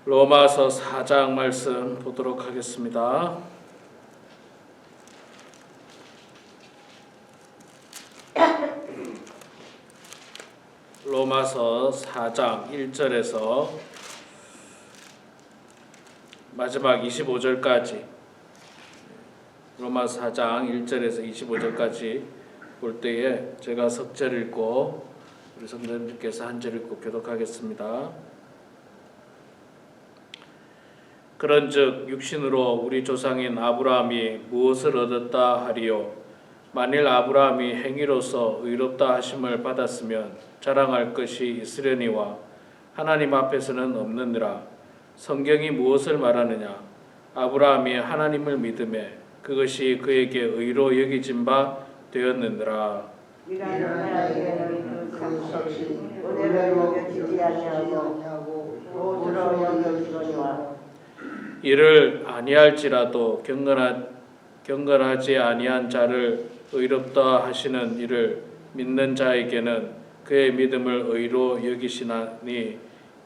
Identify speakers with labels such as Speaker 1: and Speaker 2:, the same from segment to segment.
Speaker 1: 로마서 4장 말씀 보도록 하겠습니다. 로마서 4장 1절에서 마지막 25절까지, 로마서 4장 1절에서 25절까지 볼 때에 제가 석절 읽고 우리 성도님들께서 한 절 읽고 교독하겠습니다. 그런즉 육신으로 우리 조상인 아브라함이 무엇을 얻었다 하리요? 만일 아브라함이 행위로서 의롭다 하심을 받았으면 자랑할 것이 있으려니와 하나님 앞에서는 없느니라. 성경이 무엇을 말하느냐? 아브라함이 하나님을 믿음에 그것이 그에게 의로 여기진 바 되었느니라. 이를 아니할지라도 경건하지 아니한 자를 의롭다 하시는 이를 믿는 자에게는 그의 믿음을 의로 여기시나니,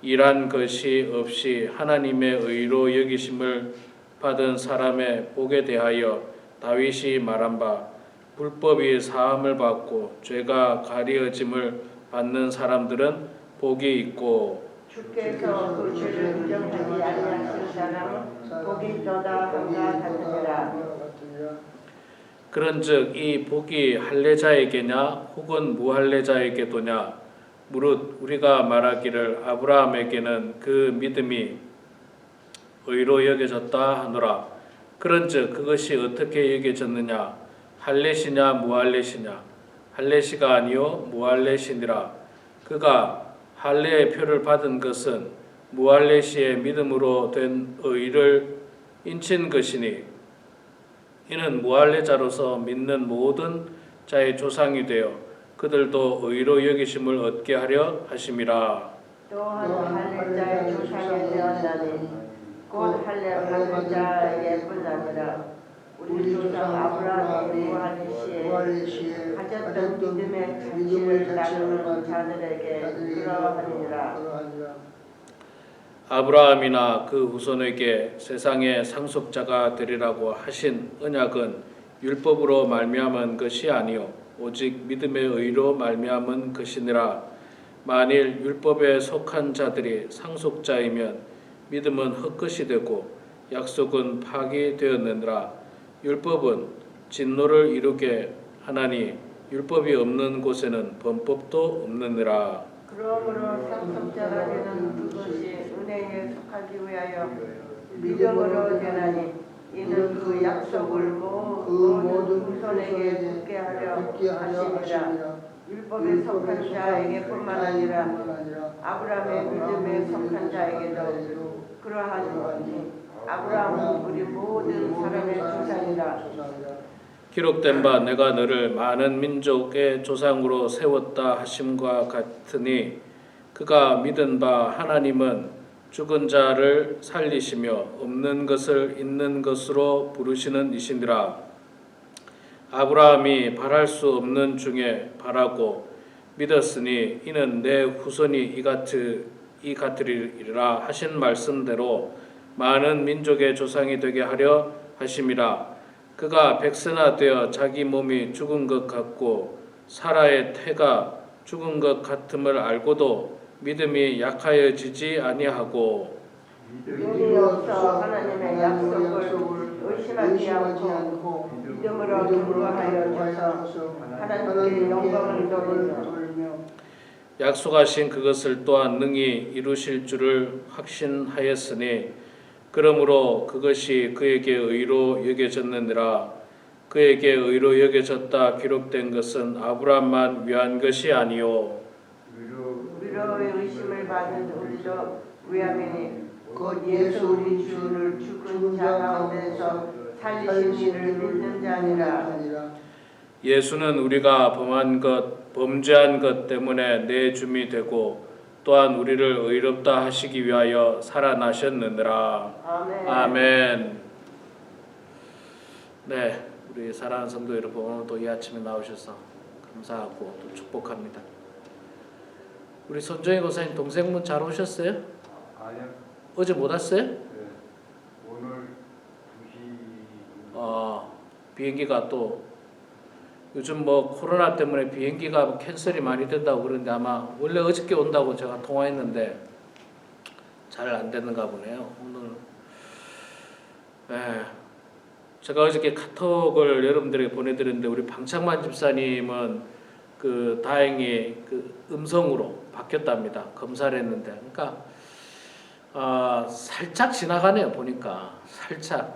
Speaker 1: 이란 것이 없이 하나님의 의로 여기심을 받은 사람의 복에 대하여 다윗이 말한 바, 불법이 사함을 받고 죄가 가리어짐을 받는 사람들은 복이 있고
Speaker 2: 주께서 그 죄를 인정하지 아니하신 사람은 복이 있도다 함과 같으니라.
Speaker 1: 그런즉 이 복이 할례자에게냐 혹은 무할례자에게도냐? 무릇 우리가 말하기를 아브라함에게는 그 믿음이 의로 여겨졌다 하노라. 그런즉 그것이 어떻게 여겨졌느냐? 할례시냐 무할례시냐? 할례시가 아니요 무할례시니라. 그가 할례의 표를 받은 것은 무할례시의 믿음으로 된 의를 인친 것이니, 이는 무할례자로서 믿는 모든 자의 조상이 되어 그들도 의로 여기심을 얻게 하려 하심이라.
Speaker 2: 또한 할례자의 조상이 되었나니 곧 할례 받는 자에게뿐 아니라 우리 조상 아브라함이 무할례시에 가졌던 믿음의 가치를 나누는 자들에게 그러하니라.
Speaker 1: 아브라함이나 그 후손에게 세상의 상속자가 되리라고 하신 언약은 율법으로 말미암은 것이 아니요 오직 믿음의 의로 말미암은 것이니라. 만일 율법에 속한 자들이 상속자이면 믿음은 헛것이 되고 약속은 파기되었느니라. 율법은 진노를 이루게 하나니 율법이 없는 곳에는 범법도 없느니라.
Speaker 2: 그러므로 상속자가 되는 그것이 은혜에 속하기 위하여 믿음으로 되나니, 이는 그 약속을 모든 후손에게 붙게 하려 하심이라. 율법에 속한 자에게뿐만 아니라 아브라함의 믿음에 속한 자에게도 그러하니, 아브라함은 우리 모든 사람의 조상이라.
Speaker 1: 기록된 바 내가 너를 많은 민족의 조상으로 세웠다 하심과 같으니, 그가 믿은 바 하나님은 죽은 자를 살리시며 없는 것을 있는 것으로 부르시는 이시니라. 아브라함이 바랄 수 없는 중에 바라고 믿었으니 이는 내 후손이 이 같으리라 하신 말씀대로 많은 민족의 조상이 되게 하려 하심이라. 그가 백선화되어 자기 몸이 죽은 것 같고 사라의 태가 죽은 것 같음을 알고도 믿음이 약하여지지 아니하고,
Speaker 2: 눈이 없어 하나님의 약속을 의심하지 않고 믿음으로 경고하여져서 하나님께 영광을 돌리며
Speaker 1: 약속하신 그것을 또한 능히 이루실 줄을 확신하였으니, 그러므로 그것이 그에게 의로 여겨졌느니라. 그에게 의로 여겨졌다 기록된 것은 아브라함만 위한 것이 아니요
Speaker 2: 위로의 의심을 받은 우리도 위함이니, 곧 예수 우리 주를 죽은 자 가운데서 살리신 이를 믿는 자니라.
Speaker 1: 예수는 우리가 범죄한 것 때문에 내 줌이 되고 또한 우리를 의롭다 하시기 위하여 살아나셨느니라.
Speaker 2: 아멘.
Speaker 1: 아멘. 네, 우리 사랑하는 성도 여러분, 오늘도 이 아침에 나오셔서 감사하고 또 축복합니다. 우리 손정희 고사님 동생분 잘 오셨어요?
Speaker 3: 아니요.
Speaker 1: 어제 못 왔어요?
Speaker 3: 네. 오늘 2시.
Speaker 1: 비행기가 또 요즘 뭐 코로나 때문에 비행기가 캔슬이 많이 된다고 그러는데 아마 원래 어저께 온다고 제가 통화했는데 잘 안 됐는가 보네요. 오늘 제가 어저께 카톡을 여러분들에게 보내드렸는데 우리 방창만 집사님은 그 다행히 그 음성으로 바뀌었답니다. 검사를 했는데 그러니까 살짝 지나가네요. 보니까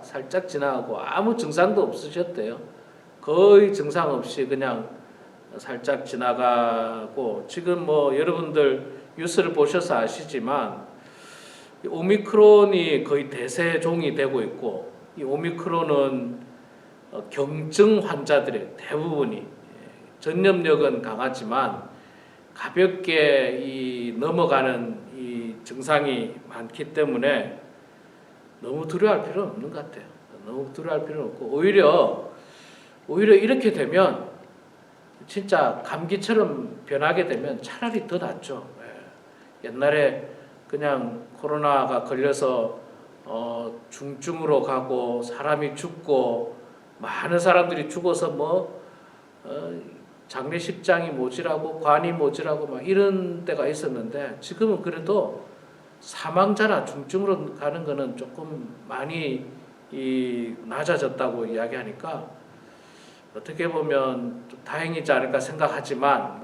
Speaker 1: 살짝 지나가고 아무 증상도 없으셨대요. 거의 증상 없이 그냥 살짝 지나가고 지금 뭐 여러분들 뉴스를 보셔서 아시지만 오미크론이 거의 대세종이 되고 있고 이 오미크론은 경증 환자들의 대부분이 전염력은 강하지만 가볍게 이 넘어가는 이 증상이 많기 때문에 너무 두려워할 필요는 없는 것 같아요. 너무 두려워할 필요는 없고 오히려 이렇게 되면 진짜 감기처럼 변하게 되면 차라리 더 낫죠. 옛날에 그냥 코로나가 걸려서 중증으로 가고 사람이 죽고 많은 사람들이 죽어서 장례식장이 모자라고 관이 모자라고 막 이런 때가 있었는데 지금은 그래도 사망자나 중증으로 가는 거는 조금 많이 낮아졌다고 이야기하니까 어떻게 보면 좀 다행이지 않을까 생각하지만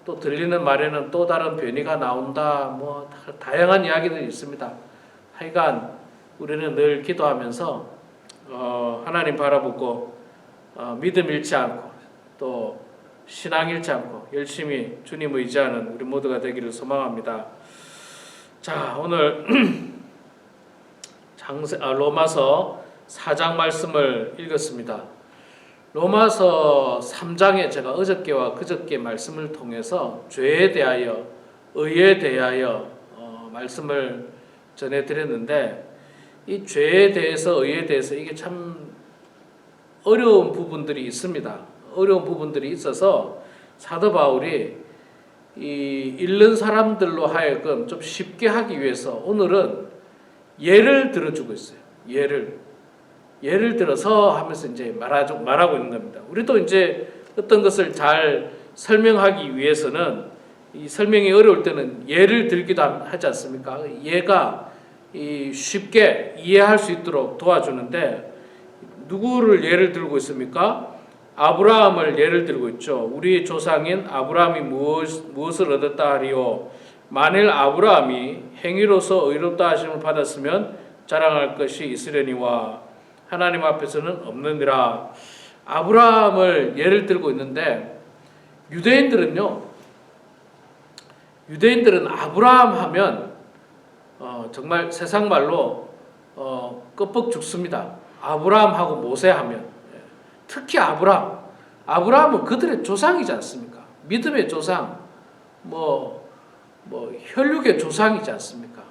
Speaker 1: 또 들리는 말에는 또 다른 변이가 나온다 다양한 이야기들이 있습니다. 하여간 우리는 늘 기도하면서 하나님 바라보고 믿음 잃지 않고 또 신앙 잃지 않고 열심히 주님 의지하는 우리 모두가 되기를 소망합니다. 자, 오늘 로마서 4장 말씀을 읽었습니다. 로마서 3장에 제가 어저께와 그저께 말씀을 통해서 죄에 대하여 의에 대하여 말씀을 전해드렸는데 이 죄에 대해서 의에 대해서 이게 참 어려운 부분들이 있습니다. 어려운 부분들이 있어서 사도 바울이 이 읽는 사람들로 하여금 좀 쉽게 하기 위해서 오늘은 예를 들어주고 있어요. 예를 들어서 하면서 이제 말하고 있는 겁니다. 우리도 이제 어떤 것을 잘 설명하기 위해서는 이 설명이 어려울 때는 예를 들기도 하지 않습니까? 예가 쉽게 이해할 수 있도록 도와주는데 누구를 예를 들고 있습니까? 아브라함을 예를 들고 있죠. 우리 조상인 아브라함이 무엇을 얻었다 하리요? 만일 아브라함이 행위로서 의롭다 하심을 받았으면 자랑할 것이 있으려니와 하나님 앞에서는 없느니라. 아브라함을 예를 들고 있는데 유대인들은 아브라함 하면 정말 세상 말로 껍벅 죽습니다. 아브라함하고 모세 하면 특히 아브라함은 그들의 조상이지 않습니까? 믿음의 조상, 혈육의 조상이지 않습니까?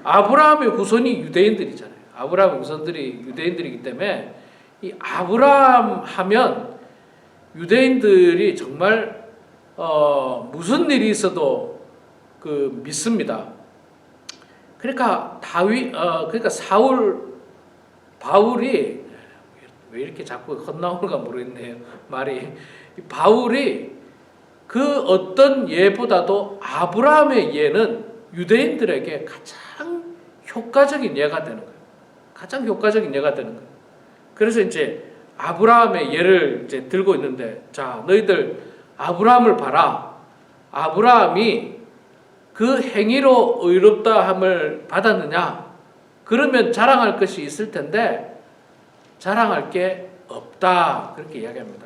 Speaker 1: 아브라함의 후손이 유대인들이잖아요. 아브라함의 후손들이 유대인들이기 때문에 이 아브라함 하면 유대인들이 정말 무슨 일이 있어도 믿습니다. 그러니까 바울이 왜 이렇게 자꾸 헛나오는가 모르겠네요. 말이 바울이 그 어떤 예보다도 아브라함의 예는 유대인들에게 가장 효과적인 예가 되는 거예요. 가장 효과적인 예가 되는 거예요. 그래서 이제 아브라함의 예를 이제 들고 있는데, 자, 너희들 아브라함을 봐라. 아브라함이 그 행위로 의롭다함을 받았느냐? 그러면 자랑할 것이 있을 텐데 자랑할 게 없다. 그렇게 이야기합니다.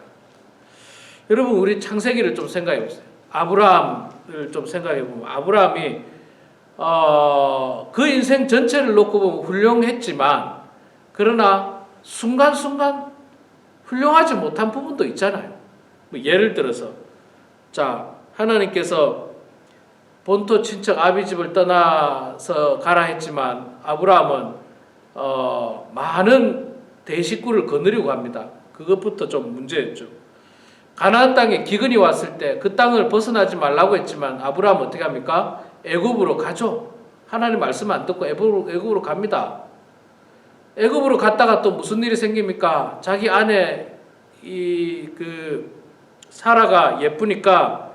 Speaker 1: 여러분, 우리 창세기를 좀 생각해 보세요. 아브라함을 좀 생각해 보면 아브라함이 그 인생 전체를 놓고 보면 훌륭했지만 그러나 순간순간 훌륭하지 못한 부분도 있잖아요. 예를 들어서 자, 하나님께서 본토 친척 아비 집을 떠나서 가라 했지만 아브라함은 많은 대식구를 거느리고 갑니다. 그것부터 좀 문제였죠. 가나안 땅에 기근이 왔을 때 그 땅을 벗어나지 말라고 했지만 아브라함은 어떻게 합니까? 애굽으로 가죠. 하나님 말씀 안 듣고 애굽으로 갑니다. 애굽으로 갔다가 또 무슨 일이 생깁니까? 자기 아내 사라가 예쁘니까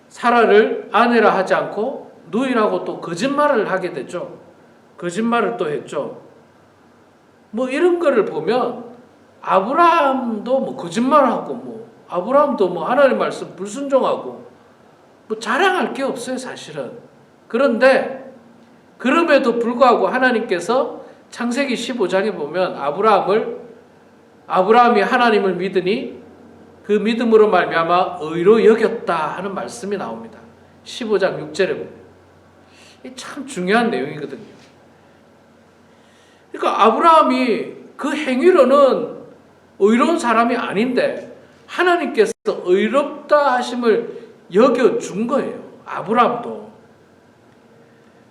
Speaker 1: 사라를 아내라 하지 않고 누이라고 또 거짓말을 하게 됐죠. 거짓말을 또 했죠. 뭐 이런 거를 보면 아브라함도 뭐 거짓말하고 뭐 아브라함도 뭐 하나님 말씀 불순종하고 뭐 자랑할 게 없어요, 사실은. 그런데 그럼에도 불구하고 하나님께서 창세기 15장에 보면 아브라함이 하나님을 믿으니 그 믿음으로 말미암아 의로 여겼다 하는 말씀이 나옵니다. 15장 6절에 보면. 이 참 중요한 내용이거든요. 그러니까 아브라함이 그 행위로는 의로운 사람이 아닌데 하나님께서 의롭다 하심을 여겨준 거예요. 아브라함도.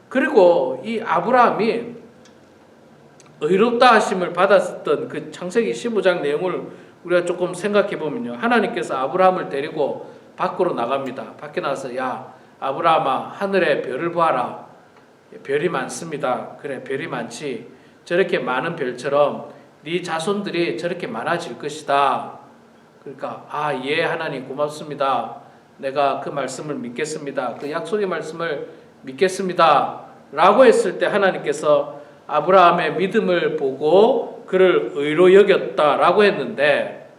Speaker 1: 그리고 이 아브라함이 의롭다 하심을 받았던 그 창세기 15장 내용을 우리가 조금 생각해 보면요. 하나님께서 아브라함을 데리고 밖으로 나갑니다. 밖에 나가서 야 아브라함아 하늘의 별을 보아라. 별이 많습니다. 그래 별이 많지. 저렇게 많은 별처럼 네 자손들이 저렇게 많아질 것이다. 그러니까 예 하나님 고맙습니다. 내가 그 말씀을 믿겠습니다. 그 약속의 말씀을 믿겠습니다. 라고 했을 때 하나님께서 아브라함의 믿음을 보고 그를 의로 여겼다라고 했는데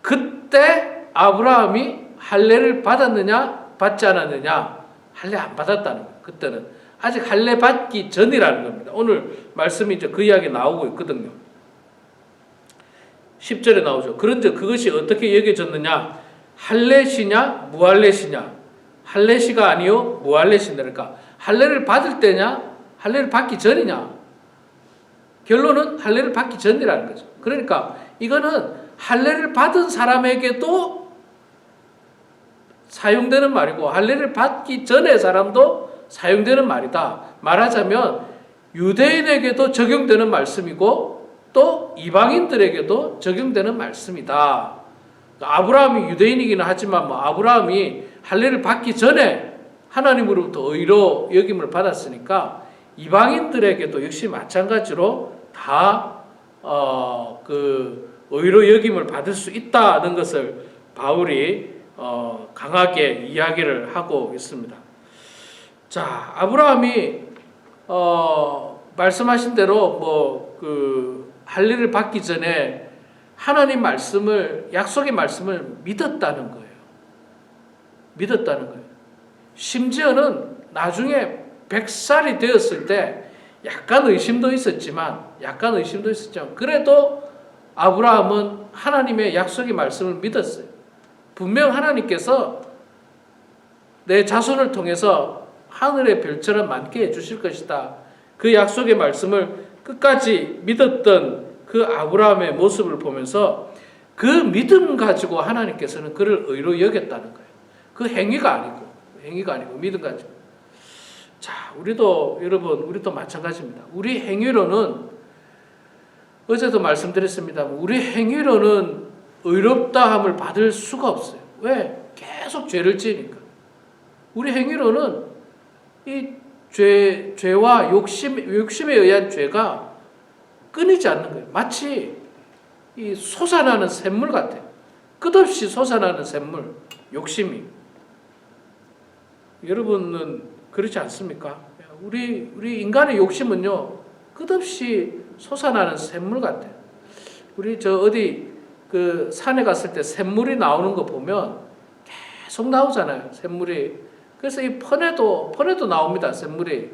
Speaker 1: 그때 아브라함이 할례를 받았느냐 받지 않았느냐? 할례 안 받았다는 거예요. 그때는 아직 할례 받기 전이라는 겁니다. 오늘 말씀이 이제 그 이야기 나오고 있거든요. 10절에 나오죠. 그런즉 그것이 어떻게 여겨졌느냐? 할례시냐 무할례시냐? 할례시가 아니요 무할례시냐? 그러니까 할례를 받을 때냐 할례를 받기 전이냐? 결론은 할례를 받기 전이라는 거죠. 그러니까 이거는 할례를 받은 사람에게도 사용되는 말이고 할례를 받기 전의 사람도 사용되는 말이다. 말하자면 유대인에게도 적용되는 말씀이고 또 이방인들에게도 적용되는 말씀이다. 아브라함이 유대인이기는 하지만 아브라함이 할례를 받기 전에 하나님으로부터 의로 여김을 받았으니까 이방인들에게도 역시 마찬가지로 다 의로 여김을 받을 수 있다는 것을 바울이 강하게 이야기를 하고 있습니다. 자, 아브라함이 말씀하신 대로 할례를 받기 전에 하나님 말씀을 약속의 말씀을 믿었다는 거예요. 믿었다는 거예요. 심지어는 나중에 100살이 되었을 때 약간 의심도 있었지만 그래도 아브라함은 하나님의 약속의 말씀을 믿었어요. 분명 하나님께서 내 자손을 통해서 하늘의 별처럼 많게 해주실 것이다. 그 약속의 말씀을 끝까지 믿었던 그 아브라함의 모습을 보면서 그 믿음 가지고 하나님께서는 그를 의로 여겼다는 거예요. 그 행위가 아니고 믿음 가지고. 자, 우리도 마찬가지입니다. 우리 행위로는 어제도 말씀드렸습니다. 우리 행위로는 의롭다함을 받을 수가 없어요. 왜? 계속 죄를 지으니까. 우리 행위로는 이 죄와 욕심에 의한 죄가 끊이지 않는 거예요. 마치 이 솟아나는 샘물 같아요. 끝없이 솟아나는 샘물, 욕심이. 여러분은 그렇지 않습니까? 우리 인간의 욕심은요, 끝없이 솟아나는 샘물 같아요. 우리 어디 산에 갔을 때 샘물이 나오는 거 보면 계속 나오잖아요. 샘물이. 그래서 이 펀에도 나옵니다. 샘물이.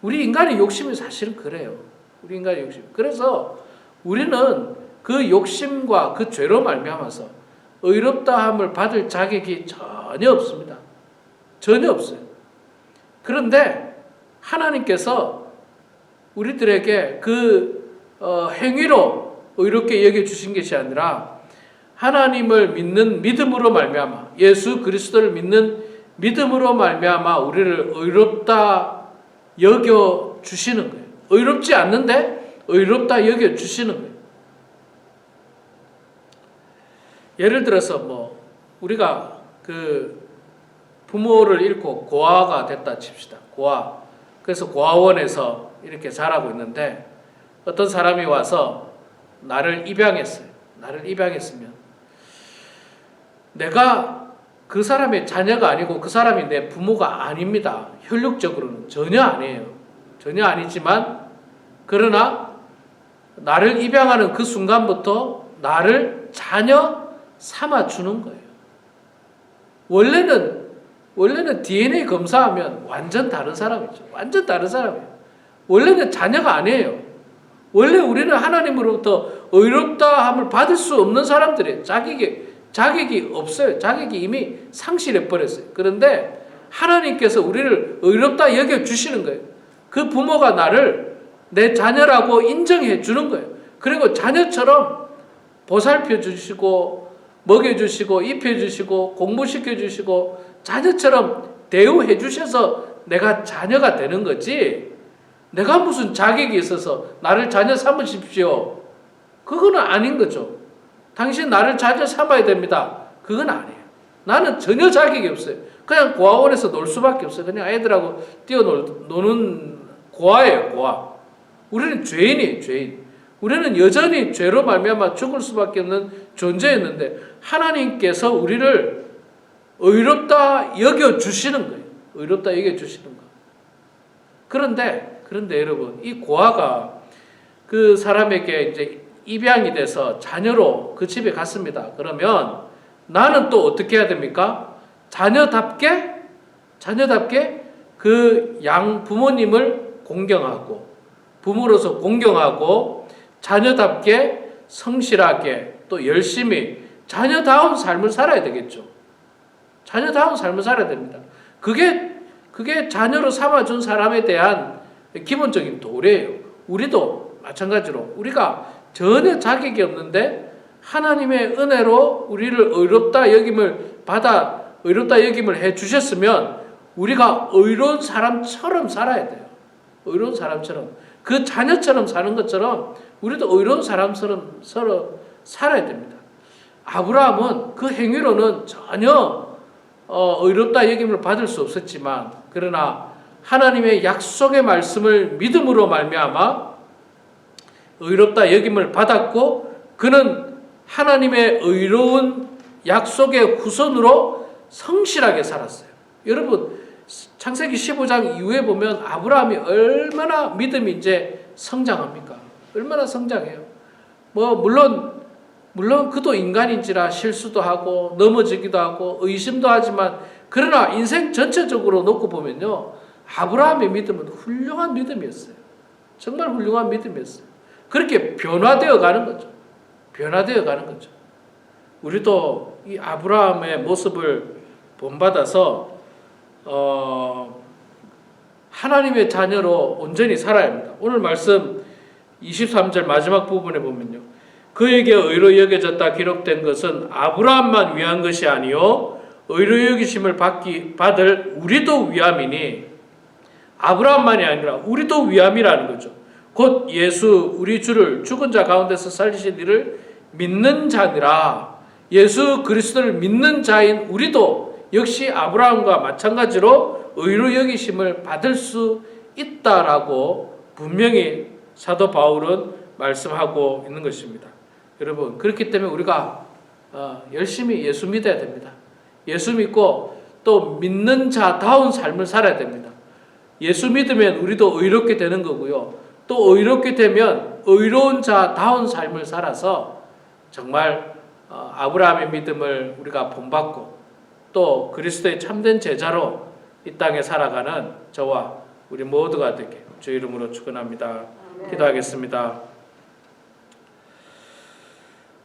Speaker 1: 우리 인간의 욕심이 사실은 그래요. 우리 인간의 욕심. 그래서 우리는 그 욕심과 그 죄로 말미암아서 의롭다함을 받을 자격이 전혀 없습니다. 전혀 없어요. 그런데 하나님께서 우리들에게 그 행위로 의롭게 여겨주신 것이 아니라 하나님을 믿는 믿음으로 말미암아 예수 그리스도를 믿는 믿음으로 말미암아 우리를 의롭다 여겨주시는 거예요. 의롭지 않는데 의롭다 여겨주시는 거예요. 예를 들어서 우리가 부모를 잃고 고아가 됐다 칩시다. 고아. 그래서 고아원에서 이렇게 자라고 있는데 어떤 사람이 와서 나를 입양했어요. 나를 입양했으면 내가 그 사람의 자녀가 아니고 그 사람이 내 부모가 아닙니다. 혈육적으로는 전혀 아니에요. 전혀 아니지만 그러나 나를 입양하는 그 순간부터 나를 자녀 삼아 주는 거예요. 원래는 DNA 검사하면 완전 다른 사람이죠. 완전 다른 사람이에요. 원래는 자녀가 아니에요. 원래 우리는 하나님으로부터 의롭다함을 받을 수 없는 사람들이에요. 자격이 없어요. 자격이 이미 상실해 버렸어요. 그런데 하나님께서 우리를 의롭다 여겨 주시는 거예요. 그 부모가 나를 내 자녀라고 인정해 주는 거예요. 그리고 자녀처럼 보살펴 주시고 먹여 주시고 입혀 주시고 공부시켜 주시고 자녀처럼 대우해 주셔서 내가 자녀가 되는 거지. 내가 무슨 자격이 있어서 나를 자녀 삼으십시오. 그건 아닌 거죠. 당신 나를 자녀 삼아야 됩니다. 그건 아니에요. 나는 전혀 자격이 없어요. 그냥 고아원에서 놀 수밖에 없어요. 그냥 애들하고 뛰어노는 고아예요. 고아. 우리는 죄인이에요. 죄인. 우리는 여전히 죄로 말미암아 죽을 수밖에 없는 존재였는데 하나님께서 우리를 의롭다 여겨주시는 거예요. 의롭다 여겨주시는 거. 그런데 여러분, 이 고아가 그 사람에게 이제 입양이 돼서 자녀로 그 집에 갔습니다. 그러면 나는 또 어떻게 해야 됩니까? 자녀답게 그 부모님을 공경하고, 부모로서 공경하고, 자녀답게 성실하게 또 열심히 자녀다운 삶을 살아야 되겠죠. 자녀다운 삶을 살아야 됩니다. 그게 자녀로 삼아준 사람에 대한 기본적인 도래예요. 우리도 마찬가지로 우리가 전혀 자격이 없는데 하나님의 은혜로 우리를 의롭다 여김을 해 주셨으면 우리가 의로운 사람처럼 살아야 돼요. 의로운 사람처럼. 그 자녀처럼 사는 것처럼 우리도 의로운 사람처럼 서로 살아야 됩니다. 아브라함은 그 행위로는 전혀 의롭다 여김을 받을 수 없었지만 그러나 하나님의 약속의 말씀을 믿음으로 말미암아 의롭다 여김을 받았고 그는 하나님의 의로운 약속의 후손으로 성실하게 살았어요. 여러분 창세기 15장 이후에 보면 아브라함이 얼마나 믿음이 이제 성장합니까? 얼마나 성장해요. 물론 그도 인간인지라 실수도 하고 넘어지기도 하고 의심도 하지만 그러나 인생 전체적으로 놓고 보면요. 아브라함의 믿음은 훌륭한 믿음이었어요. 정말 훌륭한 믿음이었어요. 그렇게 변화되어 가는 거죠. 변화되어 가는 거죠. 우리도 이 아브라함의 모습을 본받아서 하나님의 자녀로 온전히 살아야 합니다. 오늘 말씀 23절 마지막 부분에 보면요. 그에게 의로 여겨졌다 기록된 것은 아브라함만 위한 것이 아니요 의로 여기심을 받을 우리도 위함이니 아브라함만이 아니라 우리도 위함이라는 거죠. 곧 예수 우리 주를 죽은 자 가운데서 살리신 이를 믿는 자니라. 예수 그리스도를 믿는 자인 우리도 역시 아브라함과 마찬가지로 의로 여기심을 받을 수 있다라고 분명히 사도 바울은 말씀하고 있는 것입니다. 여러분 그렇기 때문에 우리가 열심히 예수 믿어야 됩니다. 예수 믿고 또 믿는 자다운 삶을 살아야 됩니다. 예수 믿으면 우리도 의롭게 되는 거고요. 또 의롭게 되면 의로운 자다운 삶을 살아서 정말 아브라함의 믿음을 우리가 본받고 또 그리스도의 참된 제자로 이 땅에 살아가는 저와 우리 모두가 되게 주 이름으로 축원합니다. 기도하겠습니다.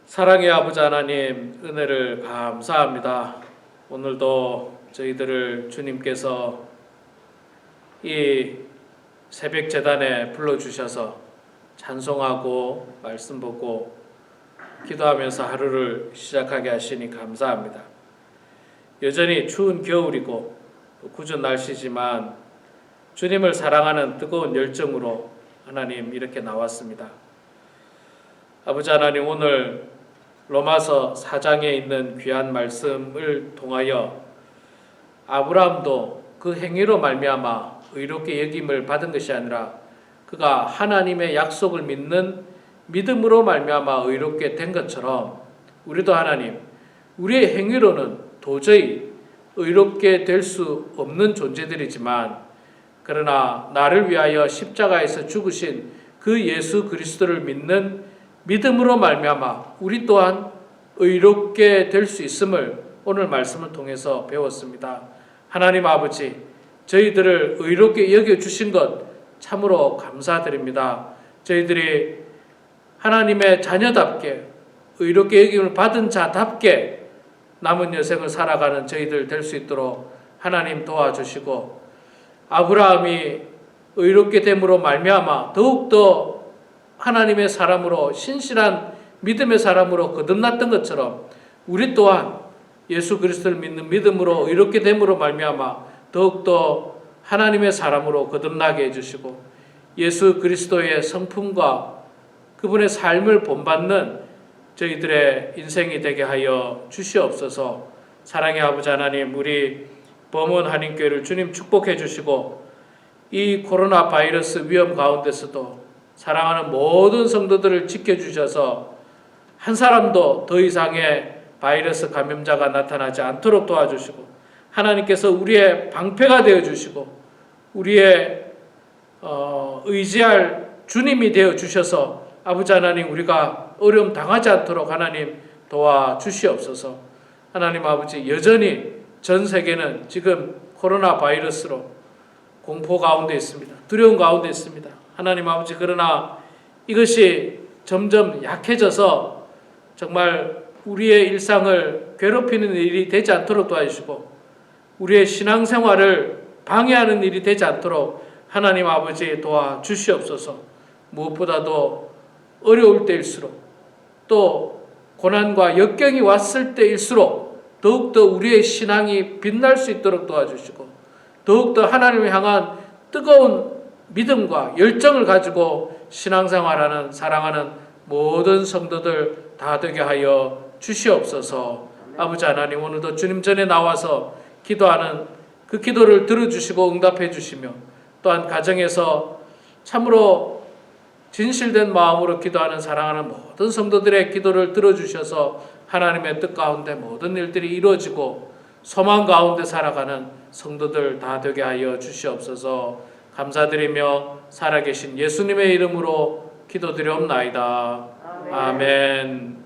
Speaker 1: 사랑의 아버지 하나님 은혜를 감사합니다. 오늘도 저희들을 주님께서 이 새벽 제단에 불러주셔서 찬송하고 말씀 보고 기도하면서 하루를 시작하게 하시니 감사합니다. 여전히 추운 겨울이고 굳은 날씨지만 주님을 사랑하는 뜨거운 열정으로 하나님 이렇게 나왔습니다. 아버지 하나님 오늘 로마서 4장에 있는 귀한 말씀을 통하여 아브라함도 그 행위로 말미암아 의롭게 여김을 받은 것이 아니라 그가 하나님의 약속을 믿는 믿음으로 말미암아 의롭게 된 것처럼 우리도 하나님, 우리의 행위로는 도저히 의롭게 될 수 없는 존재들이지만 그러나 나를 위하여 십자가에서 죽으신 그 예수 그리스도를 믿는 믿음으로 말미암아 우리 또한 의롭게 될 수 있음을 오늘 말씀을 통해서 배웠습니다. 하나님 아버지, 저희들을 의롭게 여겨주신 것 참으로 감사드립니다. 저희들이 하나님의 자녀답게 의롭게 여김을 받은 자답게 남은 여생을 살아가는 저희들 될 수 있도록 하나님 도와주시고 아브라함이 의롭게 됨으로 말미암아 더욱더 하나님의 사람으로 신실한 믿음의 사람으로 거듭났던 것처럼 우리 또한 예수 그리스도를 믿는 믿음으로 의롭게 됨으로 말미암아 더욱더 하나님의 사람으로 거듭나게 해주시고 예수 그리스도의 성품과 그분의 삶을 본받는 저희들의 인생이 되게 하여 주시옵소서. 사랑의 아버지 하나님, 우리 범원 한인교회를 주님 축복해 주시고 이 코로나 바이러스 위험 가운데서도 사랑하는 모든 성도들을 지켜주셔서 한 사람도 더 이상의 바이러스 감염자가 나타나지 않도록 도와주시고 하나님께서 우리의 방패가 되어주시고 우리의 의지할 주님이 되어주셔서 아버지 하나님 우리가 어려움 당하지 않도록 하나님 도와주시옵소서. 하나님 아버지, 여전히 전 세계는 지금 코로나 바이러스로 공포 가운데 있습니다. 두려움 가운데 있습니다. 하나님 아버지, 그러나 이것이 점점 약해져서 정말 우리의 일상을 괴롭히는 일이 되지 않도록 도와주시고 우리의 신앙생활을 방해하는 일이 되지 않도록 하나님 아버지 도와주시옵소서. 무엇보다도 어려울 때일수록 또 고난과 역경이 왔을 때일수록 더욱더 우리의 신앙이 빛날 수 있도록 도와주시고 더욱더 하나님을 향한 뜨거운 믿음과 열정을 가지고 신앙생활하는 사랑하는 모든 성도들 다 되게 하여 주시옵소서. 아버지 하나님, 오늘도 주님 전에 나와서 기도하는 그 기도를 들어주시고 응답해 주시며 또한 가정에서 참으로 진실된 마음으로 기도하는 사랑하는 모든 성도들의 기도를 들어주셔서 하나님의 뜻 가운데 모든 일들이 이루어지고 소망 가운데 살아가는 성도들 다 되게 하여 주시옵소서. 감사드리며 살아계신 예수님의 이름으로 기도드리옵나이다. 아멘.